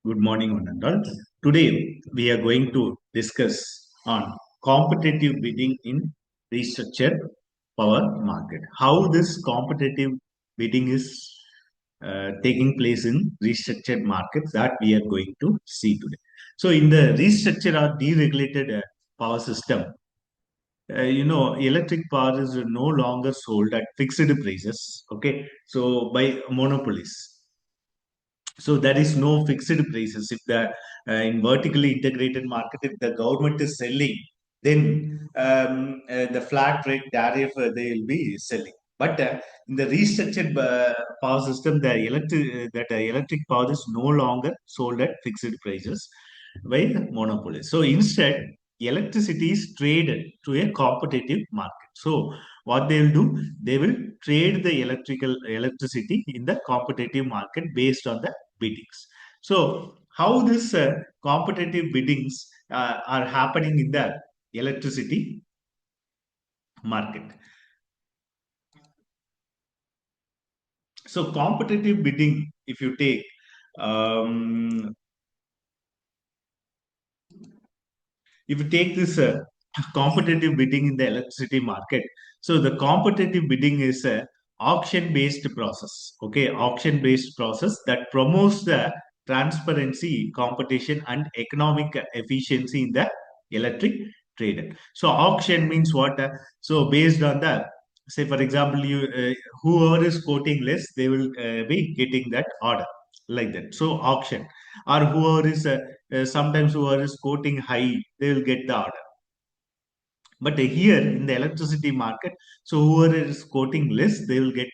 Good morning, one and all. Today we are going to discuss on competitive bidding in restructured power market. How this competitive bidding is taking place in restructured markets that we are going to see today. So, in the restructured or deregulated power system, electric power is no longer sold at fixed prices. Okay, so by monopolies, so there is no fixed prices. If the in vertically integrated market, if the government is selling, then the flat rate tariff they will be selling. But in the restructured power system, the electric power is no longer sold at fixed prices by the monopoly. So instead, electricity is traded to a competitive market. So what they will do, they will trade the electricity in the competitive market based on the biddings. So how this competitive biddings are happening in the electricity market. So competitive bidding, if you take, um, if you take this competitive bidding in the electricity market, so the competitive bidding is a auction based process. Okay, auction based process that promotes the transparency, competition, and economic efficiency in the electric trade. So auction means what? So based on the, say for example, you whoever is quoting less, they will be getting that order, like that. So auction, or whoever is sometimes whoever is quoting high, they will get the order. But here in the electricity market, so whoever is quoting less, they will get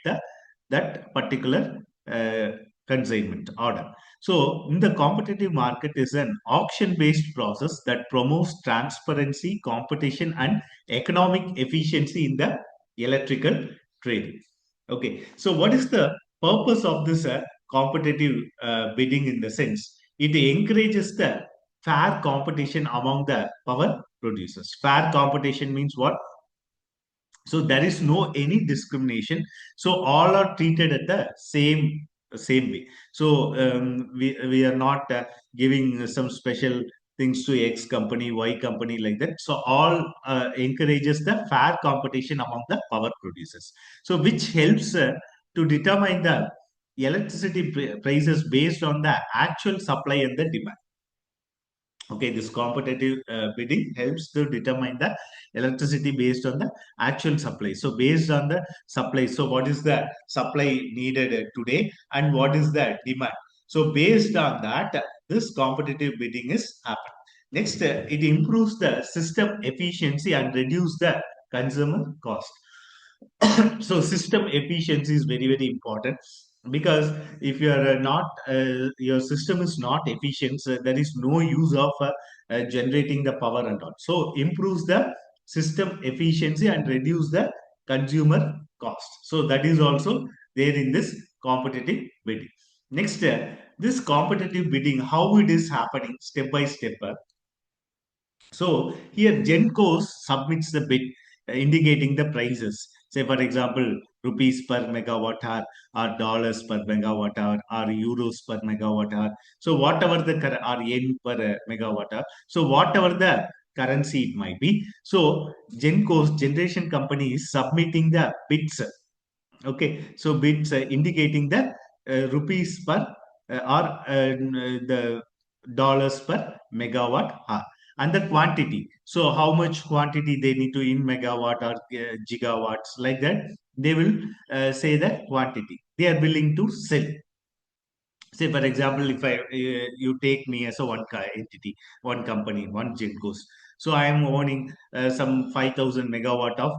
that particular uh, consignment order. So in the competitive market is an auction-based process that promotes transparency, competition, and economic efficiency in the electrical trading. Okay, so what is the purpose of this competitive bidding? In the sense, it encourages the fair competition among the power producers. Fair competition means what? So there is no any discrimination. So all are treated at the same way. So we are not giving some special things to X company, Y company, like that. So all encourages the fair competition among the power producers. So which helps to determine the electricity prices based on the actual supply and the demand. Okay, this competitive bidding helps to determine the electricity based on the actual supply. So based on the supply, so what is the supply needed today and what is the demand? So based on that, this competitive bidding is happening. Next, it improves the system efficiency and reduce the consumer cost. So system efficiency is very important, because if you are not your system is not efficient, so there is no use of generating the power and all. So improves the system efficiency and reduce the consumer cost. So that is also there in this competitive bidding. Next, this competitive bidding, how it is happening step by step. So here GenCo submits the bid indicating the prices. Say for example, rupees per megawatt hour, or dollars per megawatt hour, or euros per megawatt hour. So whatever the or yen per megawatt hour. So whatever the currency it might be. So GenCo's generation company is submitting the bids. Okay, so bids indicating the rupees per or the dollars per megawatt hour, and the quantity. So how much quantity they need to in megawatt or gigawatts, like that. They will say the quantity they are willing to sell. Say for example, if I you take me as a entity, one company, one GenCos. So I am owning some 5,000 megawatt of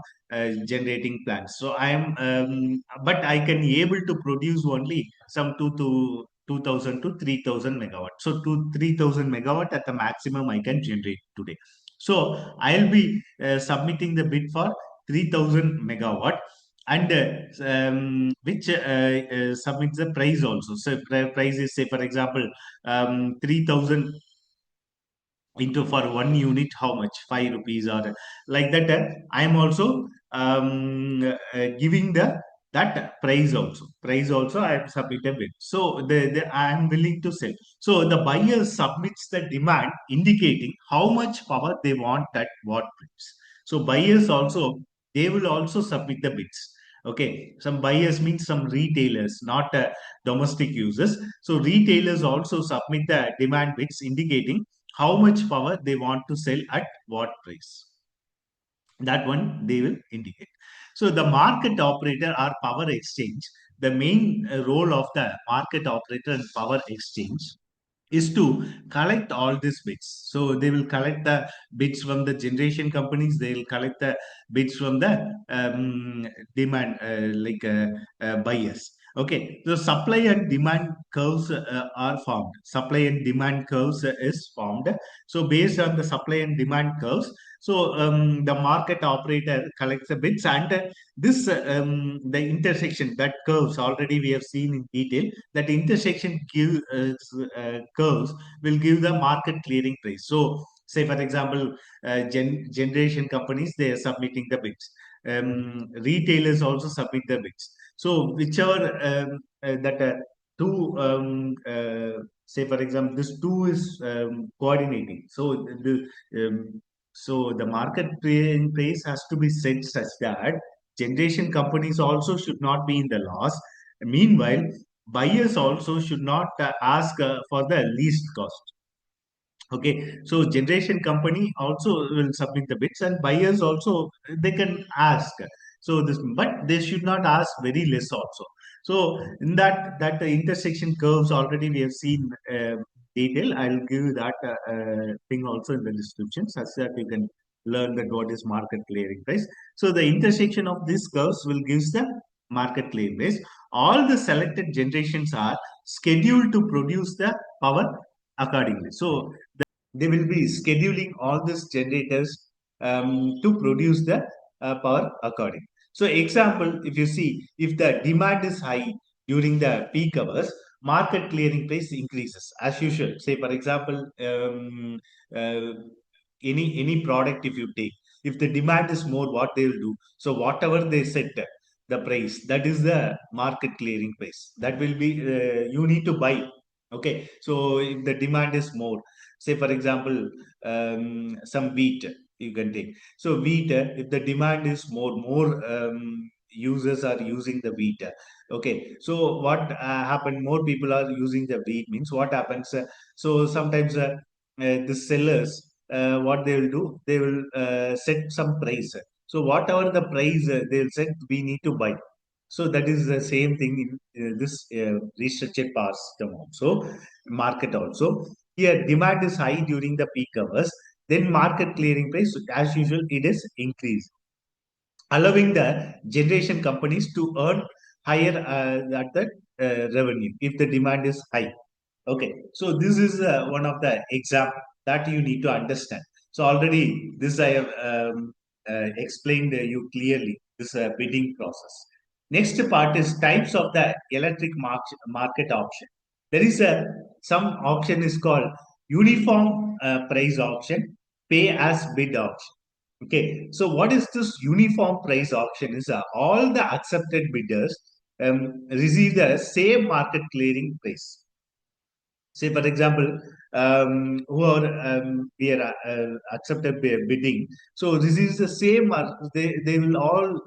generating plants. So I am but I can able to produce only some 2,000 to 3,000 megawatt. So to 3,000 megawatt at the maximum I can generate today. So I'll be submitting the bid for 3,000 megawatt, and which submits the price also. So price is, say for example, 3,000 into for one unit, how much? 5 rupees, or like that. I am also giving the that price also I have submitted bid. So I am willing to sell. So the buyer submits the demand indicating how much power they want at what price. So buyers also, they will also submit the bids. Okay, some buyers means some retailers, not domestic users. So retailers also submit the demand bids indicating how much power they want to sell at what price. That one they will indicate. So the market operator or power exchange, the main role of the market operator and power exchange is to collect all these bits. So they will collect the bits from the generation companies. They will collect the bits from the demand, buyers. Okay, so supply and demand curves are formed. Supply and demand curves is formed. So based on the supply and demand curves, so the market operator collects the bits, and this the intersection that curves already we have seen in detail. That intersection curves will give the market clearing price. So say for example, generation companies, they are submitting the bids. Retailers also submit the bids. So whichever that two say for example this two is coordinating. So the market clearing price has to be set such that generation companies also should not be in the loss. Meanwhile, buyers also should not ask for the least cost. Okay, so generation company also will submit the bids, and buyers also they can ask. So this, but they should not ask very less also. So in that intersection curves already we have seen detail. I'll give you that thing also in the description, such that you can learn that what is market clearing price. So the intersection of these curves will gives the market clearing price. All the selected generations are scheduled to produce the power accordingly. So they will be scheduling all these generators to produce the power according. So example, if you see, if the demand is high during the peak hours, market clearing price increases as usual. Say for example, uh, any product if you take, if the demand is more, what they will do? So whatever they set the price, that is the market clearing price. That will be you need to buy. Okay, so if the demand is more, say for example, some wheat you can take. So wheat, if the demand is more users are using the wheat. Okay, so what happened? More people are using the wheat means what happens? So sometimes the sellers, what they will do? They will set some price. So whatever the price they'll set, we need to buy. So that is the same thing in this restructured power system also, market also. Here, demand is high during the peak hours. Then market clearing price, as usual, it is increased, allowing the generation companies to earn higher at the revenue if the demand is high. Okay, so this is one of the example that you need to understand. So already this I have explained you clearly, this bidding process. Next part is types of the electric market auction. There is a some auction is called uniform price auction, pay as bid auction. Okay, so what is this uniform price auction? Is all the accepted bidders receive the same market clearing price. Say for example, who are we are accepted bidding, so this is the same they will all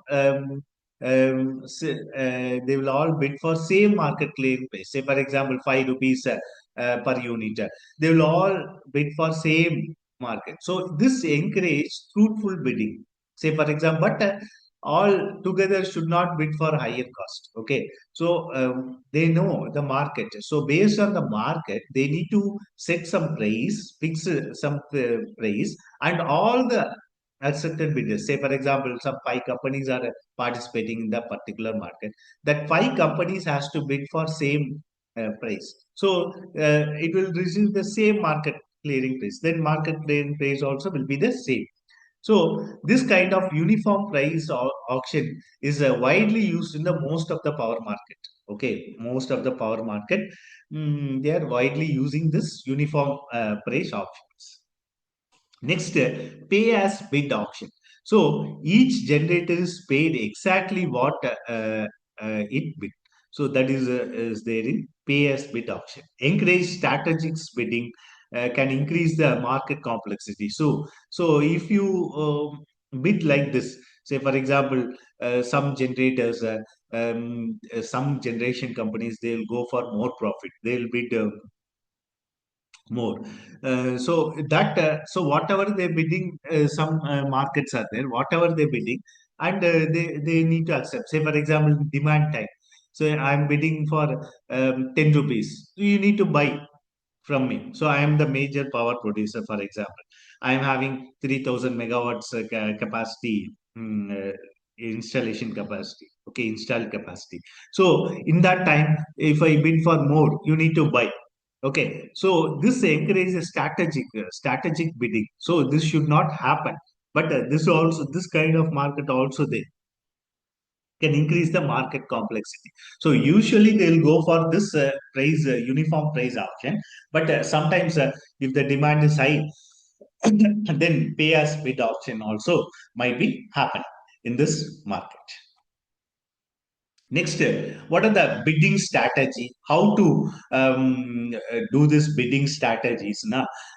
they will all bid for same market clearing price. Say for example 5 rupees per unit, they will all bid for same market. So this encourage fruitful bidding. Say for example, but all together should not bid for higher cost. Okay, so they know the market. So based on the market, they need to set some price, fix some price, and all the accepted bidders. Say for example, some five companies are participating in the particular market. That five companies has to bid for same price. So it will receive the same market clearing price. Then market clearing price also will be the same. So this kind of uniform price auction is widely used in the most of the power market. Okay, most of the power market, they are widely using this uniform price auctions. Next, pay as bid auction. So each generator is paid exactly what it bid. So that is there in pay as bid auction. Encourage strategic bidding can increase the market complexity. So if you bid like this, say for example, some generators, some generation companies, they'll go for more profit. They'll bid more. So whatever they're bidding, some markets are there. Whatever they're bidding, and they need to accept. Say for example, demand time. So I'm bidding for 10 rupees. So you need to buy from me. So I am the major power producer, for example. I am having 3000 megawatts capacity, installation capacity. Okay, installed capacity. So in that time, if I bid for more, you need to buy. Okay, so this encourages strategic bidding. So this should not happen. But this kind of market also they can increase the market complexity. So usually they'll go for this uniform price auction. But sometimes if the demand is high, then pay as bid auction also might be happen in this market. Next, what are the bidding strategy? How to do this bidding strategies?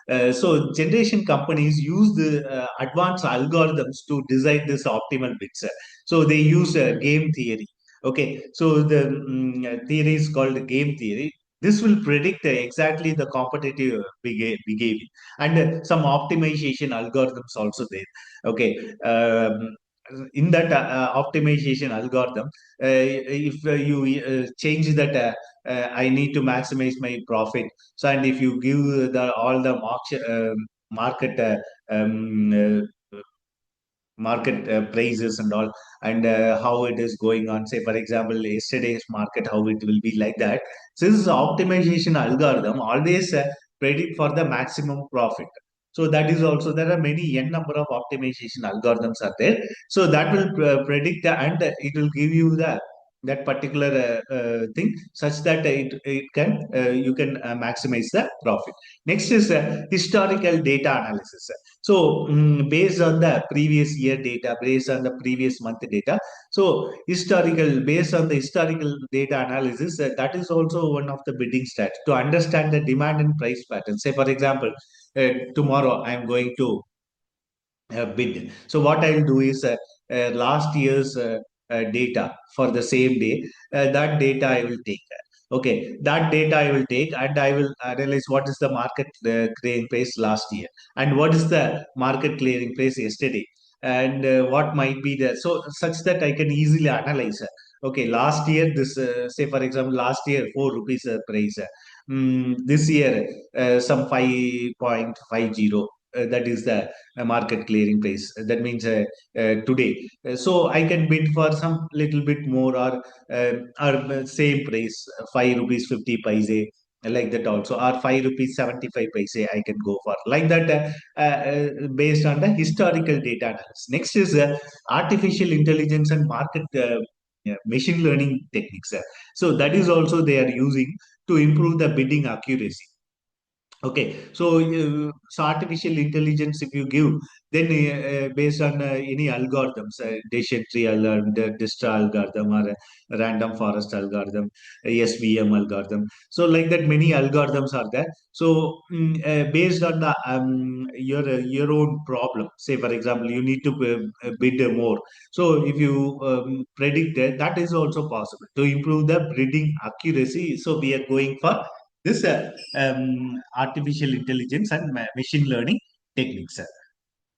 So generation companies use the advanced algorithms to decide this optimal bids. So they use game theory. Okay, so the theory is called game theory. This will predict exactly the competitive behavior, and some optimization algorithms also there. Okay, in that optimization algorithm, if you change that, I need to maximize my profit. So, and if you give the all the market market prices and all, and how it is going on. Say for example, yesterday's market, how it will be like that. So this optimization algorithm always predict for the maximum profit. So that is also, there are many n number of optimization algorithms are there. So that will predict and it will give you the that particular thing, such that it can you can maximize the profit. Next is historical data analysis. So based on the previous year data, based on the previous month data, so based on the historical data analysis, that is also one of the bidding stats to understand the demand and price pattern. Say for example, tomorrow I am going to bid. So what I'll do is last year's data for the same day, that data I will take. Okay, that data I will take and I will analyze what is the market clearing price last year and what is the market clearing price yesterday, and what might be there. So such that I can easily analyze. Okay, last year this, say for example, last year 4 rupees price. This year some 5.50. That is the market clearing price. That means today. So I can bid for some little bit more, or same price, 5 rupees 50 paise, like that also, or 5 rupees 75 paise I can go for, like that, based on the historical data analysis. Next is artificial intelligence and market machine learning techniques. So that is also they are using to improve the bidding accuracy. Okay, so artificial intelligence, if you give, then based on any algorithms, decision tree algorithm, the distra algorithm, or random forest algorithm, SVM algorithm. So like that, many algorithms are there. So based on the your own problem, say for example, you need to bid more. So if you predict that, that is also possible to improve the bidding accuracy. So we are going for this artificial intelligence and machine learning techniques.